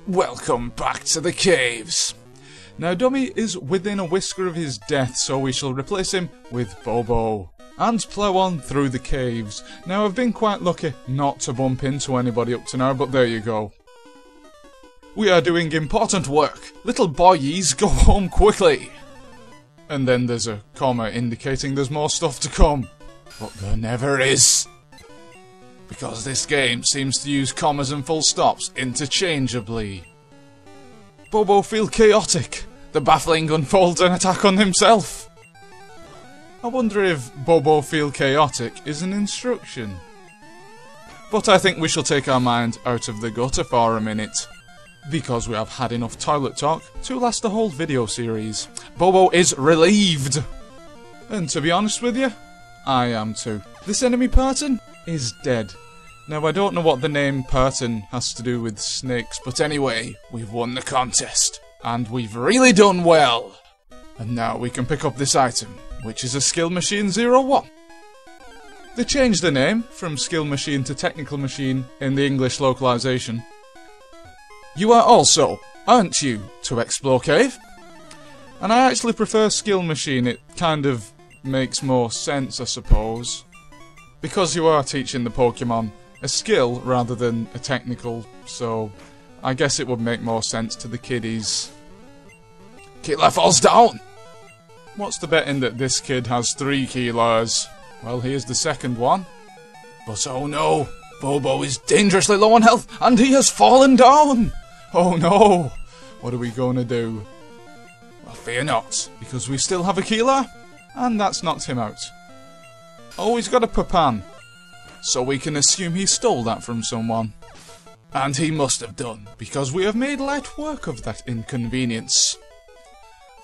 Welcome back to the caves. Now Dummy is within a whisker of his death, so we shall replace him with Bobo and plough on through the caves. Now I've been quite lucky not to bump into anybody up to now, but there you go. We are doing important work. Little boys, go home quickly. And then there's a comma indicating there's more stuff to come. But there never is. Because this game seems to use commas and full stops interchangeably. Bobo feel chaotic. The baffling unfolds an attack on himself. I wonder if Bobo feel chaotic is an instruction. But I think we shall take our mind out of the gutter for a minute. Because we have had enough toilet talk to last a whole video series. Bobo is relieved. And to be honest with you, I am too. This enemy pattern is dead. Now I don't know what the name pattern has to do with snakes, but anyway, we've won the contest. And we've really done well. And now we can pick up this item, which is a Skill Machine 01. They changed the name from Skill Machine to Technical Machine in the English localization. You are also, aren't you, to Explore Cave? And I actually prefer Skill Machine, it kind of makes more sense, I suppose. Because you are teaching the Pokemon a skill rather than a technical, so I guess it would make more sense to the kiddies. Keeler falls down! What's the betting that this kid has 3 Keelers? Well, here's the second one. But oh no, Bobo is dangerously low on health and he has fallen down! Oh no! What are we going to do? Well, fear not, because we still have a Keeler, and that's knocked him out. Oh, he's got a Papan, so we can assume he stole that from someone. And he must have done, because we have made light work of that inconvenience.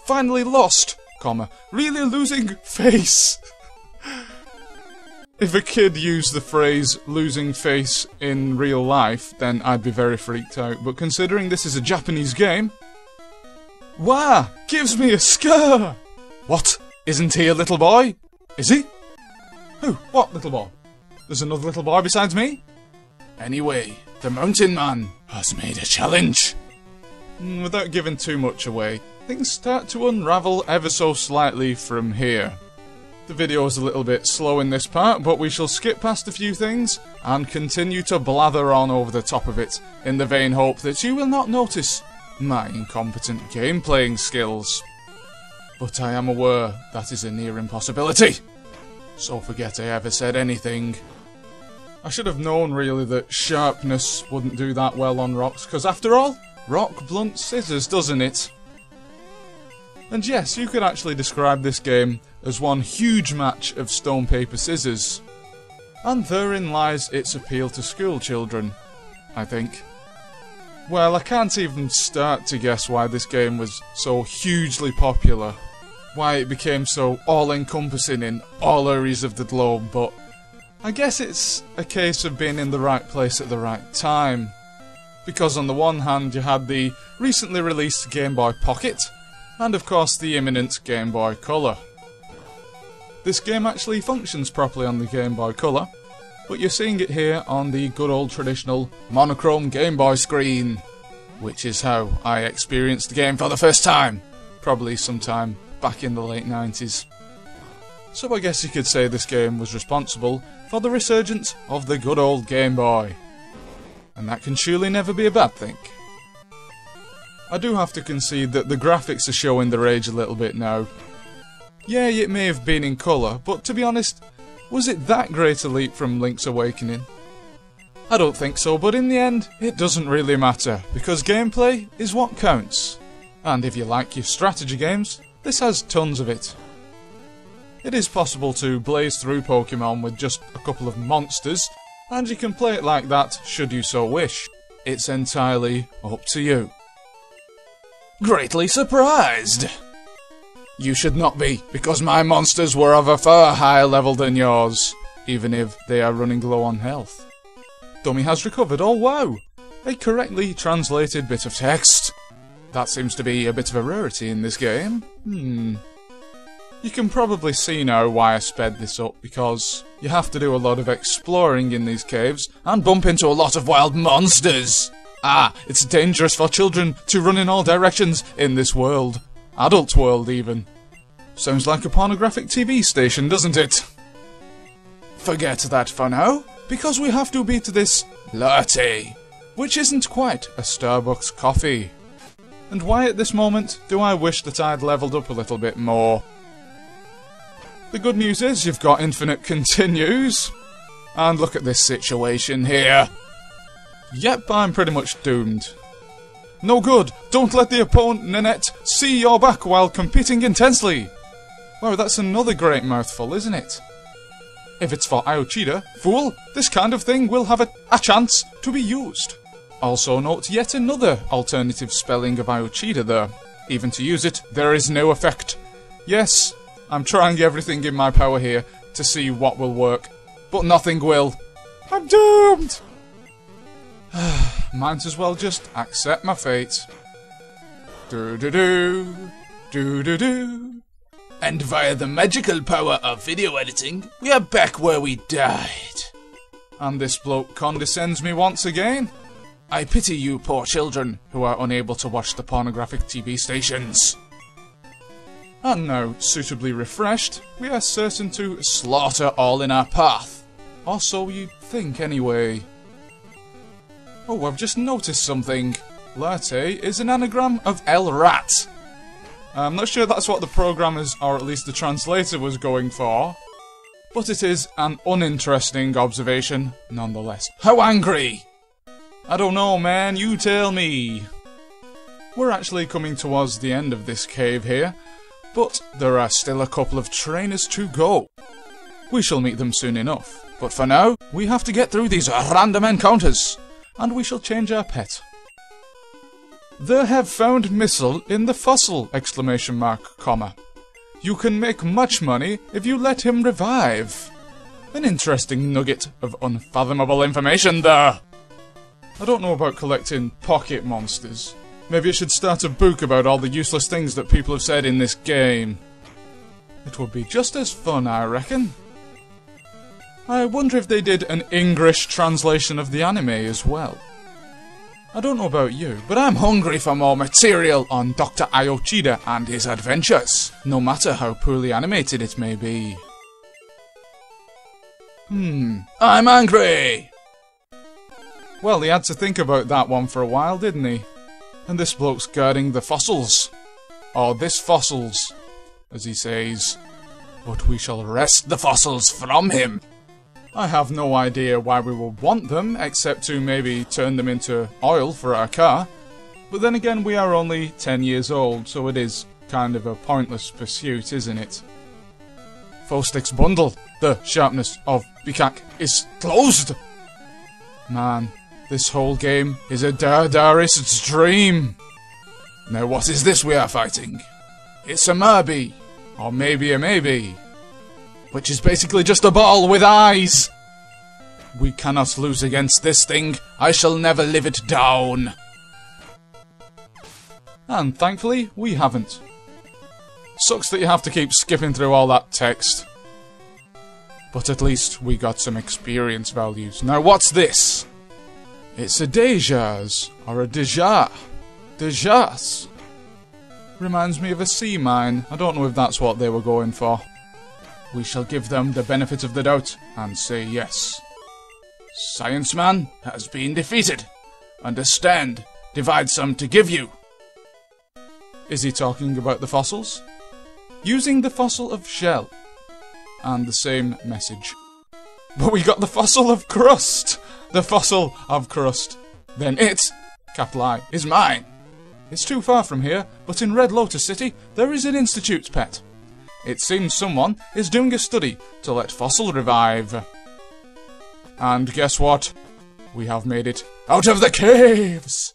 Finally lost, comma, really losing face. If a kid used the phrase losing face in real life, then I'd be very freaked out, but considering this is a Japanese game... Wah! Gives me a scare! What? Isn't he a little boy? Is he? Who? What little boy? There's another little boy besides me? Anyway, the Mountain Man has made a challenge. Without giving too much away, things start to unravel ever so slightly from here. The video is a little bit slow in this part, but we shall skip past a few things and continue to blather on over the top of it in the vain hope that you will not notice my incompetent game-playing skills. But I am aware that is a near impossibility, so forget I ever said anything. I should have known really that sharpness wouldn't do that well on rocks, because after all, rock blunts scissors, doesn't it? And yes, you could actually describe this game as one huge match of stone, paper, scissors. And therein lies its appeal to school children, I think. Well, I can't even start to guess why this game was so hugely popular. Why it became so all-encompassing in all areas of the globe, but I guess it's a case of being in the right place at the right time. Because on the one hand you had the recently released Game Boy Pocket, and of course the imminent Game Boy Color. This game actually functions properly on the Game Boy Color, but you're seeing it here on the good old traditional monochrome Game Boy screen, which is how I experienced the game for the first time, probably sometime back in the late 90s. So I guess you could say this game was responsible for the resurgence of the good old Game Boy. And that can surely never be a bad thing. I do have to concede that the graphics are showing their age a little bit now. Yeah, it may have been in colour, but to be honest, was it that great a leap from Link's Awakening? I don't think so, but in the end, it doesn't really matter, because gameplay is what counts. And if you like your strategy games, this has tons of it. It is possible to blaze through Pokemon with just a couple of monsters, and you can play it like that should you so wish. It's entirely up to you. Greatly surprised! You should not be, because my monsters were of a far higher level than yours, even if they are running low on health. Dummy has recovered, oh wow! A correctly translated bit of text. That seems to be a bit of a rarity in this game. You can probably see now why I sped this up, because you have to do a lot of exploring in these caves, and bump into a lot of wild monsters! Ah, it's dangerous for children to run in all directions in this world. Adult world, even. Sounds like a pornographic TV station, doesn't it? Forget that for now, because we have to beat this latte, which isn't quite a Starbucks coffee. And why at this moment do I wish that I'd leveled up a little bit more? The good news is you've got infinite continues. And look at this situation here. Yep, I'm pretty much doomed. No good! Don't let the opponenet see your back while competing intensely! Wow, that's another great mouthful, isn't it? If it's for Ayochida, fool, this kind of thing will have a chance to be used. Also note yet another alternative spelling of Ayochida there. Even to use it, there is no effect. Yes, I'm trying everything in my power here to see what will work, but nothing will. I'm doomed! Might as well just accept my fate. Do-do-do, do-do-do. And via the magical power of video editing, we are back where we died. And this bloke condescends me once again. I pity you poor children who are unable to watch the pornographic TV stations. And now, suitably refreshed, we are certain to slaughter all in our path. Or so you'd think anyway. Oh, I've just noticed something. Latte is an anagram of El Rat. I'm not sure that's what the programmers, or at least the translator, was going for. But it is an uninteresting observation, nonetheless. How angry? I don't know, man, you tell me. We're actually coming towards the end of this cave here, but there are still a couple of trainers to go. We shall meet them soon enough, but for now, we have to get through these random encounters, and we shall change our pet. They have found missile in the fossil! Exclamation mark, comma. You can make much money if you let him revive. An interesting nugget of unfathomable information there. I don't know about collecting pocket monsters. Maybe I should start a book about all the useless things that people have said in this game. It would be just as fun, I reckon. I wonder if they did an English translation of the anime as well. I don't know about you, but I'm hungry for more material on Dr. Ayochida and his adventures, no matter how poorly animated it may be. I'm angry! Well, he had to think about that one for a while, didn't he? And this bloke's guarding the fossils. Or this fossils, as he says. But we shall wrest the fossils from him. I have no idea why we would want them, except to maybe turn them into oil for our car. But then again, we are only 10 years old, so it is kind of a pointless pursuit, isn't it? Fostic's bundle. The sharpness of Bikak is closed! Man, this whole game is a Dardarist's dream. Now what is this we are fighting? It's a Murby. Or maybe a maybe. Which is basically just a ball with eyes! We cannot lose against this thing. I shall never live it down. And thankfully, we haven't. Sucks that you have to keep skipping through all that text. But at least we got some experience values. Now what's this? It's a Dejas, or a Deja. Dejas. Reminds me of a sea mine. I don't know if that's what they were going for. We shall give them the benefit of the doubt and say yes. Science Man has been defeated. Understand, divide some to give you. Is he talking about the fossils? Using the fossil of shell. And the same message. But we got the fossil of crust! The fossil of crust. Then it, capital I, is mine. It's too far from here, but in Red Lotus City, there is an institute pet. It seems someone is doing a study to let fossil revive. And guess what? We have made it out of the caves!